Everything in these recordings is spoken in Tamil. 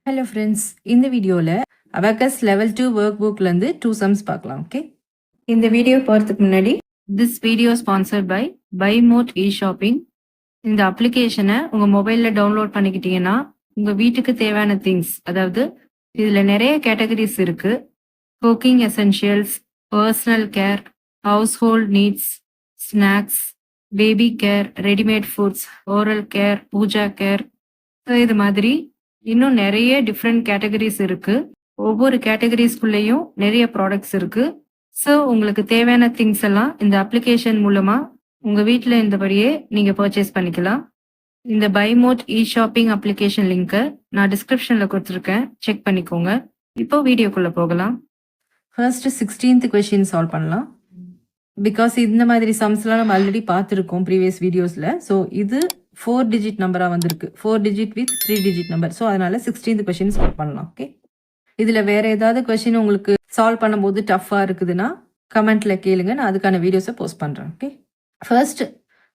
ஹலோ ஃப்ரெண்ட்ஸ், இந்த வீடியோவில் அபாக்கஸ் லெவல் 2 ஒர்க் புக்லேருந்து 2 சம்ஸ் பார்க்கலாம். ஓகே, இந்த வீடியோ போகிறதுக்கு முன்னாடி this video sponsored by mode e shopping. இந்த அப்ளிகேஷனை உங்கள் மொபைலில் டவுன்லோட் பண்ணிக்கிட்டீங்கன்னா உங்கள் வீட்டுக்கு தேவையான திங்ஸ், அதாவது இதில் நிறைய கேட்டகரிஸ் இருக்குது. Cooking essentials, personal care, household needs, snacks, baby care, readymade foods, oral care, puja care, இது மாதிரி இன்னும் நிறைய டிஃப்ரெண்ட் கேட்டகரிஸ் இருக்கு. ஒவ்வொரு கேட்டகரிஸ்குள்ளேயும் நிறைய ப்ராடக்ட்ஸ் இருக்கு. ஸோ உங்களுக்கு தேவையான திங்ஸ் எல்லாம் இந்த அப்ளிகேஷன் மூலமா உங்க வீட்டில் இருந்தபடியே நீங்க பர்ச்சேஸ் பண்ணிக்கலாம். இந்த பைமோட் இ ஷாப்பிங் அப்ளிகேஷன் லிங்கை நான் டிஸ்கிரிப்ஷன்ல கொடுத்துருக்கேன், செக் பண்ணிக்கோங்க. இப்போ வீடியோக்குள்ள போகலாம். ஃபர்ஸ்ட் 16th கொஸ்டின் சால்வ் பண்ணலாம். பிகாஸ் இந்த மாதிரி சம்ஸ்லாம் நம்ம ஆல்ரெடி பார்த்துருக்கோம் ப்ரீவியஸ் வீடியோஸில். ஸோ இது 4 டிஜிட் நம்பராக வந்திருக்கு, 4 digit with 3 digit number. So அதனால 16th கொஸ்டின் சால்வ் பண்ணலாம். ஓகே, இதில் வேற ஏதாவது கொஸ்டின் உங்களுக்கு சால்வ் பண்ணும்போது டஃப்பாக இருக்குதுன்னா கமெண்ட்ல கேளுங்க, நான் அதுக்கான வீடியோஸை போஸ்ட் பண்ணுறேன். ஓகே, ஃபர்ஸ்ட்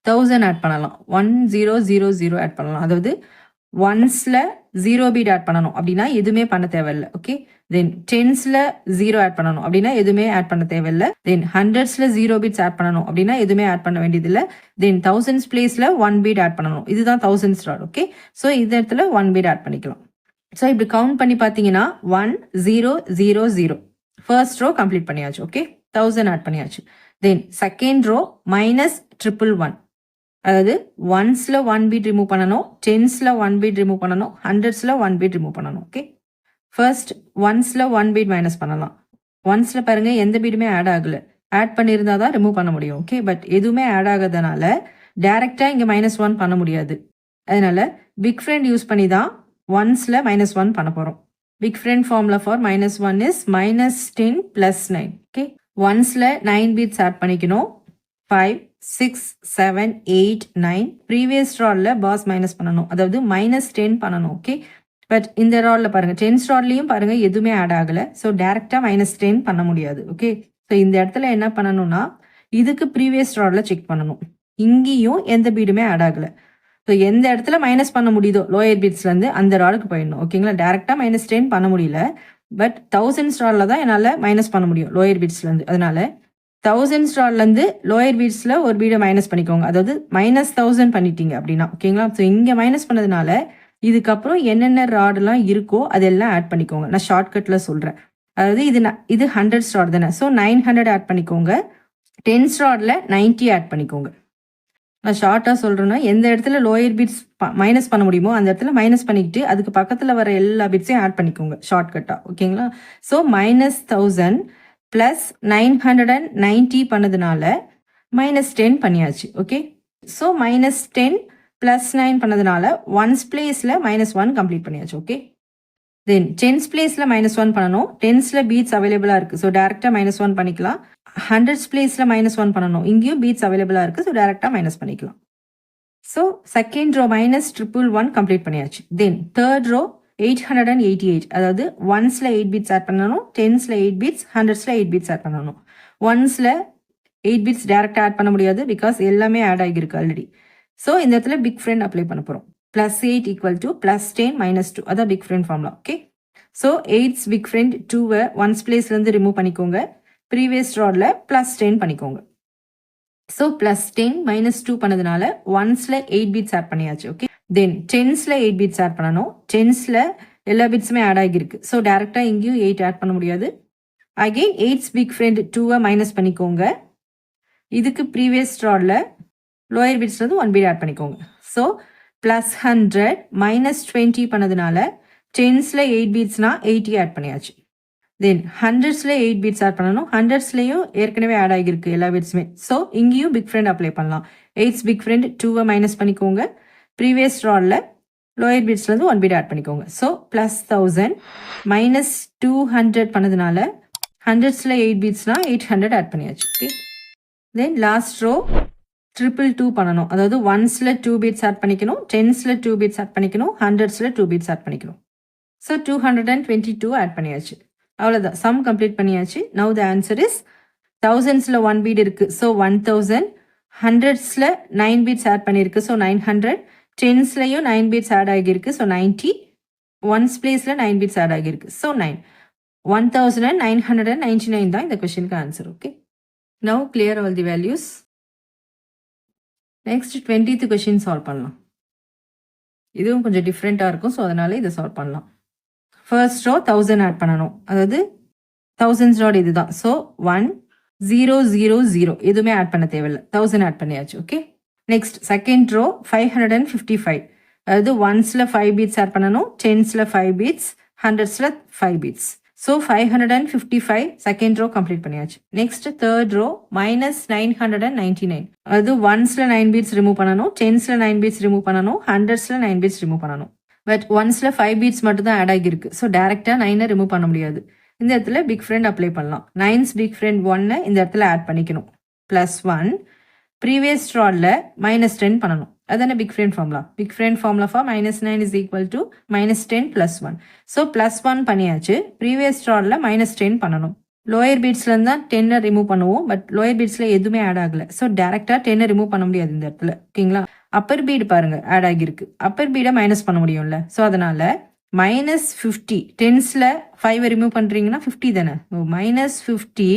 1000 ஆட் பண்ணலாம், 1000 ஆட் பண்ணலாம். அதாவது ஒன்ஸில் 0 பீட் ஆட் பண்ணணும் அப்படின்னா எதுவுமே பண்ண தேவையில்லை. ஓகே, தென் டென்ஸில் 0 ஆட் பண்ணணும் அப்படின்னா எதுவுமே ஆட் பண்ண தேவையில்லை. தென் ஹண்ட்ரட்ஸில் 0 பீட்ஸ் ஆட் பண்ணணும் அப்படின்னா எதுவுமே ஆட் பண்ண வேண்டியதில்லை. தென் தௌசண்ட்ஸ் பிளேஸில் 1 பீட் ஆட் பண்ணணும், இதுதான் தௌசண்ட்ஸ் ராட். ஓகே, ஸோ இந்த இடத்துல 1 பீட் ஆட் பண்ணிக்கலாம். ஸோ இப்படி கவுண்ட் பண்ணி பார்த்தீங்கன்னா 1000 ஃபர்ஸ்ட் ரோ கம்ப்ளீட் பண்ணியாச்சு. ஓகே, 1000 ஆட் பண்ணியாச்சு. தென் செகண்ட் ரோ -111, அதாவது ஒன்ஸில் 1 பீட் ரிமூவ் பண்ணணும், டென்ஸில் 1 பீட் ரிமூவ் பண்ணணும், ஹண்ட்ரட்ஸில் 1 பீட் ரிமூவ் பண்ணணும். ஓகே, ஃபர்ஸ்ட் ஒன்ஸில் 1 பீட் மைனஸ் பண்ணலாம். ஒன்ஸில் பாருங்க எந்த பீடுமே ஆட் ஆகலை, ஆட் பண்ணியிருந்தா தான் ரிமூவ் பண்ண முடியும். ஓகே, பட் எதுவுமே ஆட் ஆகாதனால டைரெக்டாக இங்கே -1 பண்ண முடியாது. அதனால பிக் ஃப்ரெண்ட் யூஸ் பண்ணி தான் ஒன்ஸில் -1 பண்ண போகிறோம். Big friend formula for -1 is -10 + 9. Okay, ஒன்ஸில் 9 பீட்ஸ் ஆட் பண்ணிக்கணும், 5 6 7 8 9. ப்ரீவியஸ் ராட்ல பாஸ் மைனஸ் பண்ணணும், அதாவது -10 பண்ணணும். ஓகே, பட் இந்த ராட்ல பாருங்க, 10th ராட்லையும் பாருங்க எதுவுமே ஆட் ஆகலை. ஸோ டேரெக்டாக -10 பண்ண முடியாது. ஓகே, ஸோ இந்த இடத்துல என்ன பண்ணணும்னா இதுக்கு ப்ரீவியஸ் ராட்ல செக் பண்ணணும். இங்கேயும் எந்த பீடுமே ஆட் ஆகலை. ஸோ எந்த இடத்துல மைனஸ் பண்ண முடியுதோ லோயர் பீட்ஸ்லேருந்து அந்த ராடுக்கு போயிடணும். ஓகேங்களா, டேரெக்டாக -10 பண்ண முடியல, பட் தௌசண்ட்ஸ் ராட்ல தான் என்னால் மைனஸ் பண்ண முடியும் லோயர் பீட்ஸ்லேருந்து. அதனால 1000 ராட்லேருந்து லோயர் பீட்ஸில் ஒரு பீடை மைனஸ் பண்ணிக்கோங்க, அதாவது -1000 பண்ணிட்டீங்க அப்படின்னா. ஓகேங்களா, ஸோ இங்கே மைனஸ் பண்ணதுனால இதுக்கப்புறம் என்னென்ன ராடெல்லாம் இருக்கோ அதெல்லாம் ஆட் பண்ணிக்கோங்க. நான் ஷார்ட்கட்டில் சொல்கிறேன். அதாவது இது 100 ராட் தானே, ஸோ 900 ஆட் பண்ணிக்கோங்க. 10th ராடில் 90 ஆட் பண்ணிக்கோங்க. நான் ஷார்ட்டாக சொல்கிறேன்னா எந்த இடத்துல லோயர் பீட்ஸ் மைனஸ் பண்ண முடியுமோ அந்த இடத்துல மைனஸ் பண்ணிக்கிட்டு அதுக்கு பக்கத்தில் வர எல்லா பீட்ஸையும் ஆட் பண்ணிக்கோங்க ஷார்ட்கட்டாக. ஓகேங்களா, ஸோ -1000 + 990 பண்ணதுனால -10 பண்ணியாச்சு. ஓகே, ஸோ -10 + 9 பண்ணதுனால ஒன்ஸ் பிளேஸில் -1 கம்ப்ளீட் பண்ணியாச்சு. ஓகே, தென் டென்ஸ் பிளேஸில் -1 பண்ணணும். டென்ஸில் பீட்ஸ் அவைலபிளாக இருக்குது, ஸோ டேரெக்டாக -1 பண்ணிக்கலாம். ஹண்ட்ரட்ஸ் பிளேஸில் -1 பண்ணணும், இங்கேயும் பீட்ஸ் அவைலபிளாக இருக்குது, ஸோ டேரெக்டாக மைனஸ் பண்ணிக்கலாம். ஸோ செகண்ட் ரோ -111 கம்ப்ளீட் பண்ணியாச்சு. தென் தேர்ட் ரோ 888, அதாவது ஒன்ஸில் 8 பீட்ஸ் ஆட் பண்ணணும், டென்ஸில் 8 பீட்ஸ், ஹண்ட்ரட்ஸில் 8 பீட்ஸ் ஆட் பண்ணணும். ஒன்ஸில் 8 பீட்ஸ் டேரெக்டாக ஆட் பண்ண முடியாது, பிகாஸ் எல்லாமே ஆட் ஆகியிருக்கு ஆல்ரெடி. ஸோ இந்த இடத்துல பிக் ஃப்ரெண்ட் அப்ளை பண்ண போகிறோம். +8 = +10 - 2, அதான் big friend formula. Okay, so 8's big friend 2வை ஒன்ஸ் பிளேஸ்லேருந்து ரிமூவ் பண்ணிக்கோங்க, ப்ரீவியஸ் ராடில் +10 பண்ணிக்கோங்க. ஸோ +10 - 2 பண்ணதுனால ஒன்ஸில் 8 பீட்ஸ் ஆட் பண்ணியாச்சு. ஓகே, தென் டென்ஸில் 8 பீட்ஸ் ஆட் பண்ணணும். டென்ஸில் எல்லா பீட்ஸுமே ஆட் ஆகியிருக்கு, ஸோ டேரெக்டாக இங்கேயும் 8 ஆட் பண்ண முடியாது. அகெயின் 8's பிக் ஃப்ரெண்ட் 2வை மைனஸ் பண்ணிக்கோங்க. இதுக்கு ப்ரீவியஸ் ராடில் லோயர் பீட்ஸ்லேருந்து 1 பீட் ஆட் பண்ணிக்கோங்க. ஸோ +100 - 20 பண்ணதுனால டென்ஸில் 8 பீட்ஸ்னால் 80 ஆட் பண்ணியாச்சு. தென் ஹண்ட்ரட்ஸில் 8 பீட்ஸ் ஆட் பண்ணணும். ஹண்ட்ரட்ஸ்லேயும் ஏற்கனவே ஆட் ஆகியிருக்கு எல்லா பீட்ஸுமே, ஸோ இங்கேயும் பிக் ஃப்ரெண்ட் அப்ளை பண்ணலாம். 8's பிக் ஃப்ரெண்ட் 2வை மைனஸ் பண்ணிக்கோங்க. ப்ரீவியஸ் ராடில் லோயர் பீட்ஸ்லேருந்து 1 பீட் ஆட் பண்ணிக்கோங்க. ஸோ +1000 - 200 பண்ணதுனால ஹண்ட்ரட்ஸில் 8 பீட்ஸ்னால் 800 ஆட் பண்ணியாச்சு. ஓகே, தென் லாஸ்ட் ரோ 222 பண்ணணும், அதாவது ஒன்ஸில் 2 பீட்ஸ் ஆட் பண்ணிக்கணும், டென்ஸில் 2 பீட்ஸ் ஆட் பண்ணிக்கணும், ஹண்ட்ரட்ஸில் 2 பீட்ஸ் ஆட் பண்ணிக்கணும். ஸோ 222 ஆட் பண்ணியாச்சு. அவ்வளோதான், சம் கம்ப்ளீட் பண்ணியாச்சு. நவ் த ஆன்சர் இஸ் தௌசண்ட்ஸில் 1 பீட் இருக்குது, ஸோ 1000. ஹண்ட்ரட்ஸில் 9 பீட்ஸ் ஆட் பண்ணியிருக்கு, ஸோ 900. டென்ஸ்லையும் 9 பீட்ஸ் ஆட் ஆகியிருக்கு, ஸோ 90. ஒன்ஸ் பிளேஸில் 9 பீட்ஸ் ஆட் ஆகியிருக்கு. ஸோ 9 1999 தான் இந்த கொஷினுக்கு answer. Okay, now clear all the values. Next 20th question solve பண்ணலாம். இதுவும் கொஞ்சம் டிஃப்ரெண்ட்டாக இருக்கும், ஸோ அதனால இதை சால்வ் பண்ணலாம். ஃபர்ஸ்ட் ரோ 1000 ஆட் பண்ணணும், அதாவது தௌசண்ட்ஸ் ரோட் இதுதான். ஸோ 1 0 0 0 எதுவுமே ஆட் பண்ண தேவையில்லை, 1000 ஆட் பண்ணியாச்சு. ஓகே, நெக்ஸ்ட் செகண்ட் ரோ 555, அதாவது ஒன்ஸில் 5 பீட்ஸ் ஆட் பண்ணணும், டென்ஸில் 5 பீட்ஸ், ஹண்ட்ரட்ஸில் 5 beads. So 555 second row complete பண்ணியாச்சு. நெக்ஸ்ட் தேர்ட் ரோ -999, அதாவது ஒன்ஸில் 9 பீட்ஸ் ரிமூவ் பண்ணணும், டென்ஸில் 9 பீட்ஸ் ரிமூவ் பண்ணணும், ஹண்ட்ரட்ஸில் 9 பீட்ஸ் ரிமூவ் பண்ணணும். பட் ஒன்ஸில் 5 பீட்ஸ் மட்டும் தான் ஆட் ஆகியிருக்கு. ஸோ டேரெக்டாக 9 ரிமூவ் பண்ண முடியாது. இந்த இடத்துல பிக் ஃப்ரெண்ட் அப்ளை பண்ணலாம். 9's பிக் ஃப்ரெண்ட் 1 இந்த இடத்துல ஆட் பண்ணிக்கணும், +1. ப்ரீவியஸ் ராட்ல -10 பண்ணணும், அதான big friend formula. Big friend formula for -9 is equal to -10 +1. So +1 பண்ணியாச்சு. ப்ரீவியஸ் ராட்ல -10 பண்ணணும். லோயர் பீட்ஸ்லேருந்து தான் 10 ரிமூவ் பண்ணுவோம், பட் லோயர் பீட்ஸில் எதுவுமே ஆட் ஆகலை. ஸோ டேரெக்டாக 10 ரிமூவ் பண்ண முடியாது இந்த இடத்துல. ஓகேங்களா, அப்பர் பீடு பாருங்க ஆட் ஆகியிருக்கு, அப்பர் பீடை மைனஸ் பண்ண முடியும்ல. ஸோ அதனால -50, டென்ஸில் 5 ரிமூவ் பண்ணுறீங்கன்னா 50 தானே, -50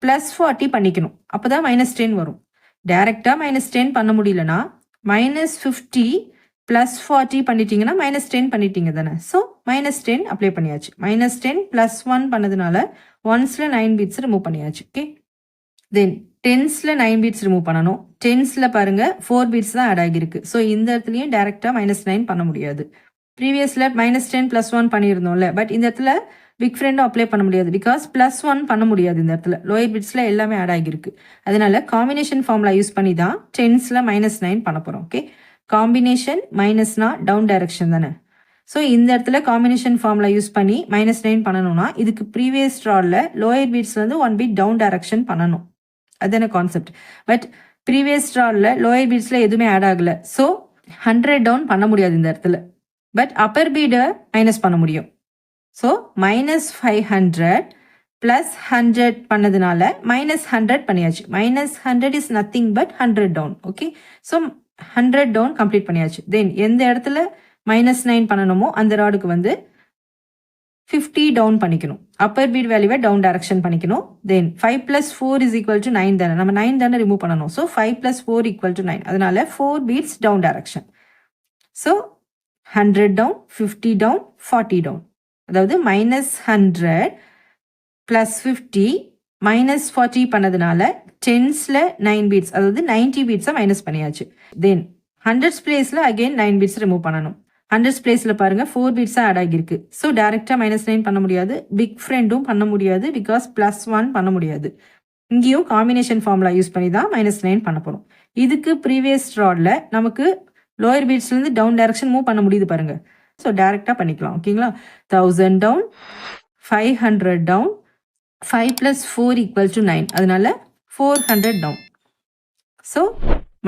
+40 பண்ணிக்கணும், அப்போ தான் -10 வரும். டேரெக்டாக -10 பண்ண முடியலன்னா -50 +40 பண்ணிட்டீங்கன்னா -10 பண்ணிட்டீங்க தானே. ஸோ -10 அப்ளை பண்ணியாச்சு. -10 +1 பண்ணதுனால ஒன்ஸில் 9 பீட்ஸ் ரிமூவ் பண்ணியாச்சு. ஓகே, தென் டென்ஸில் 9 பீட்ஸ் ரிமூவ் பண்ணணும். டென்ஸில் பாருங்க 4 பீட்ஸ் தான் ஆட் ஆகியிருக்கு. ஸோ இந்த இடத்துலையும் டேரெக்டாக -9 பண்ண முடியாது. ப்ரீவியஸில் -10 +1 பண்ணியிருந்தோம்ல, பட் இந்த இடத்துல பிக் ஃப்ரெண்டும் அப்ளை பண்ண முடியாது, பிகாஸ் +1 பண்ண முடியாது இந்த இடத்துல. லோயர் பிட்ஸில் எல்லாமே ஆட் ஆகியிருக்கு. அதனால காம்பினேஷன் ஃபார்முலா யூஸ் பண்ணி தான் டென்ஸில் -9 பண்ண போகிறோம். ஓகே, காம்பினேஷன் மைனஸ்னா டவுன் டைரக்ஷன் தானே. ஸோ இந்த இடத்துல காம்பினேஷன் ஃபார்முலா யூஸ் பண்ணி -9 பண்ணணும்னா இதுக்கு ப்ரீவியஸ் ராட்ல லோயர் பீட்ஸ்லேருந்து 1 பீட் டவுன் டைரக்ஷன் பண்ணணும், அதுதான கான்செப்ட். பட் ப்ரீவியஸ் ராட்ல லோயர் பீட்ஸில் எதுவுமே ஆட் ஆகலை. ஸோ 100 டவுன் பண்ண முடியாது இந்த இடத்துல. பட் அப்பர் பீடை மைனஸ் பண்ண முடியும். ஸோ -500 +100 பண்ணதுனால -100 பண்ணியாச்சு. -100 is nothing but 100 down. Okay, so 100 down complete பண்ணியாச்சு. தென் எந்த இடத்துல -9 பண்ணணுமோ அந்த ராடுக்கு வந்து 50 டவுன் பண்ணிக்கணும். அப்பர் பீட் வேல்யூவை டவுன் டைரக்ஷன் பண்ணிக்கணும். தென் 5 + 4 இஸ் ஈக்குவல் டு 9 தானே, நம்ம 9 தானே ரிமூவ் பண்ணணும். ஸோ 5 + 4 = 9, அதனால 4 beads down direction. So 100 down, 50 down, 40 down, அதாவது -100 +50 -40 பண்ணதுனால டென்ஸில் 9 பீட்ஸ், அதாவது 90 பீட்ஸை மைனஸ் பண்ணியாச்சு. தென் ஹண்ட்ரட்ஸ் பிளேஸில் அகெயின் 9 பீட்ஸ் ரிமூவ் பண்ணணும். ஹண்ட்ரட்ஸ் பிளேஸில் பாருங்க 4 பீட்ஸாக ஆட் ஆகியிருக்கு. ஸோ டேரெக்டாக -9 பண்ண முடியாது, பிக் ஃப்ரெண்டும் பண்ண முடியாது, பிகாஸ் +1 பண்ண முடியாது. இங்கேயும் காம்பினேஷன் ஃபார்முலா யூஸ் பண்ணி தான் -9 பண்ண போகிறோம். இதுக்கு ப்ரீவியஸ் ராட்ல நமக்கு லோயர் பீட்ஸ்லேருந்து டவுன் டைரக்ஷன் மூவ் பண்ண முடியுது பாருங்க. ஸோ டேரெக்டாக பண்ணிக்கலாம். ஓகேங்களா, 1000 டவுன், 500 டவுன், 5 + 4 = 9, அதனால 400 டவுன். ஸோ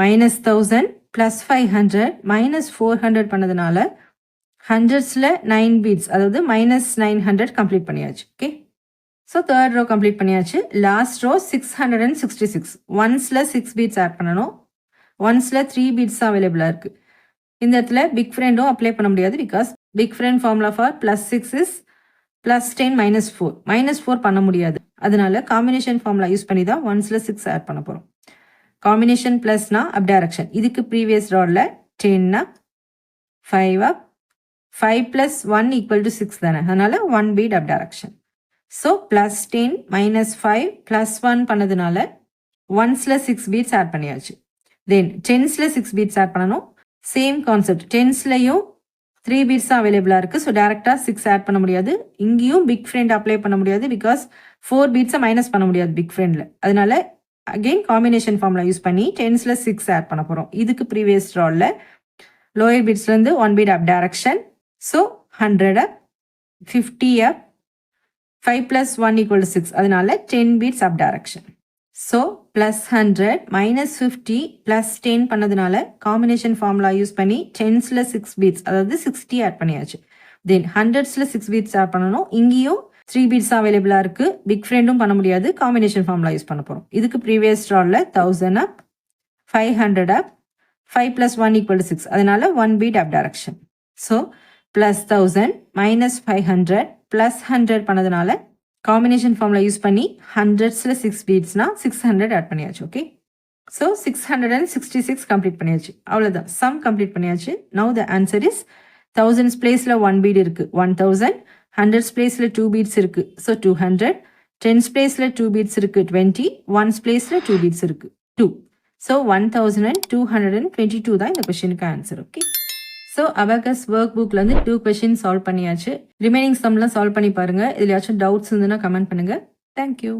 -1000 +500 -400 பண்ணதுனால ஹண்ட்ரட்ஸில் 9 பீட்ஸ், அதாவது -900 கம்ப்ளீட் பண்ணியாச்சு. Okay, so third row complete பண்ணியாச்சு. லாஸ்ட் ரோ 666, ஒன்ஸில் 6 பீட்ஸ் ஆட் பண்ணணும், ஒன்ஸில் 3 பீட்ஸ் அவைலபிளாக இருக்குது. இந்த இடத்துல பிக் ஃப்ரெண்டும் அப்ளை பண்ண முடியாது, because big friend formula for +6 is +10 -4, -4 பண்ண முடியாது. அதனால காம்பினேஷன் ஃபார்முலா யூஸ் பண்ணி தான் ஒன்ஸில் 6 ஆட் பண்ண போகிறோம். காம்பினேஷன் ப்ளஸ்னா அப் டைரக்ஷன். இதுக்கு ப்ரீவியஸ் ராட்ல 10 அப், 5 அப், 5 + 1 = 6 தானே, அதனால 1 பீட் அப் டைரக்ஷன். ஸோ +10 -5 +1 பண்ணதுனால ஒன்ஸில் 6 பீட்ஸ் ஆட் பண்ணியாச்சு. தென் டென்ஸில் 6 பீட்ஸ் ஆட் பண்ணணும். சேம் கான்செப்ட், டென்ஸ்லையும் 3 பீட்ஸ் தான் அவைலபிளாக இருக்குது. ஸோ டேரெக்டாக 6 ஆட் பண்ண முடியாது. இங்கேயும் பிக் ஃப்ரெண்ட் அப்ளை பண்ண முடியாது, பிகாஸ் 4 பீட்ஸை மைனஸ் பண்ண முடியாது பிக் ஃப்ரெண்டில். அதனால அகெயின் காம்பினேஷன் ஃபார்முலா யூஸ் பண்ணி டென்ஸில் 6 ஆட் பண்ண போகிறோம். இதுக்கு ப்ரீவியஸ் ராட்ல லோயர் பீட்ஸ்லேருந்து 1 பீட் அப் டைரக்ஷன். ஸோ 100 அப், 50 அப், 5 + 1 = 6, அதனால 10 பீட்ஸ் அப் டைரக்ஷன். ஸோ +100 -50 +10 பண்ணதுனால காம்பினேஷன் ஃபார்முலா யூஸ் பண்ணி டென்ஸில் 6 பீட்ஸ், அதாவது 60 ஆட் பண்ணியாச்சு. தென் ஹண்ட்ரட்ஸில் 6 பீட்ஸ் ஆட் பண்ணணும். இங்கேயும் 3 பீட்ஸ் அவைலபிளாக இருக்குது, பிக் ஃப்ரெண்டும் பண்ண முடியாது, காம்பினேஷன் ஃபார்முலா யூஸ் பண்ண போகிறோம். இதுக்கு ப்ரீவியஸ் ராட்ல 1000 அப், 500 அப், 5 + 1 = 6, அதனால 1 bead up direction. So plus 1000 minus 500 plus 100 பண்ணதுனால காம்பினேஷன் ஃபார்முலா யூஸ் பண்ணி ஹண்ட்ரட்ஸில் 6 பீட்ஸ்னா 600 ஆட் பண்ணியாச்சு. ஓகே, ஸோ 666 கம்ப்ளீட் பண்ணியாச்சு. அவ்வளோதான், சம் கம்ப்ளீட் பண்ணியாச்சு. Now the answer is thousands பிளேஸில் 1 பீட் இருக்குது 1000, ஹண்ட்ரட்ஸ் பிளேஸில் 2 பீட்ஸ் இருக்குது ஸோ 200, டென்ஸ் பிளேஸில் 2 பீட்ஸ் இருக்குது 20, ஒன்ஸ் பிளேஸில் 2 பீட்ஸ் இருக்குது 2. ஸோ 1222 தான் இந்த கொஸ்டினுக்கு answer. Okay, so abacus work புக்கில் வந்து 2 கொஸ்டின் சால்வ் பண்ணியாச்சு. ரிமைனிங் சம்லாம் சால்வ் பண்ணி பாருங்கள். இதுலையாச்சும் டவுட்ஸ் இருந்ததுன்னா கமெண்ட் பண்ணுங்கள். தேங்க்யூ.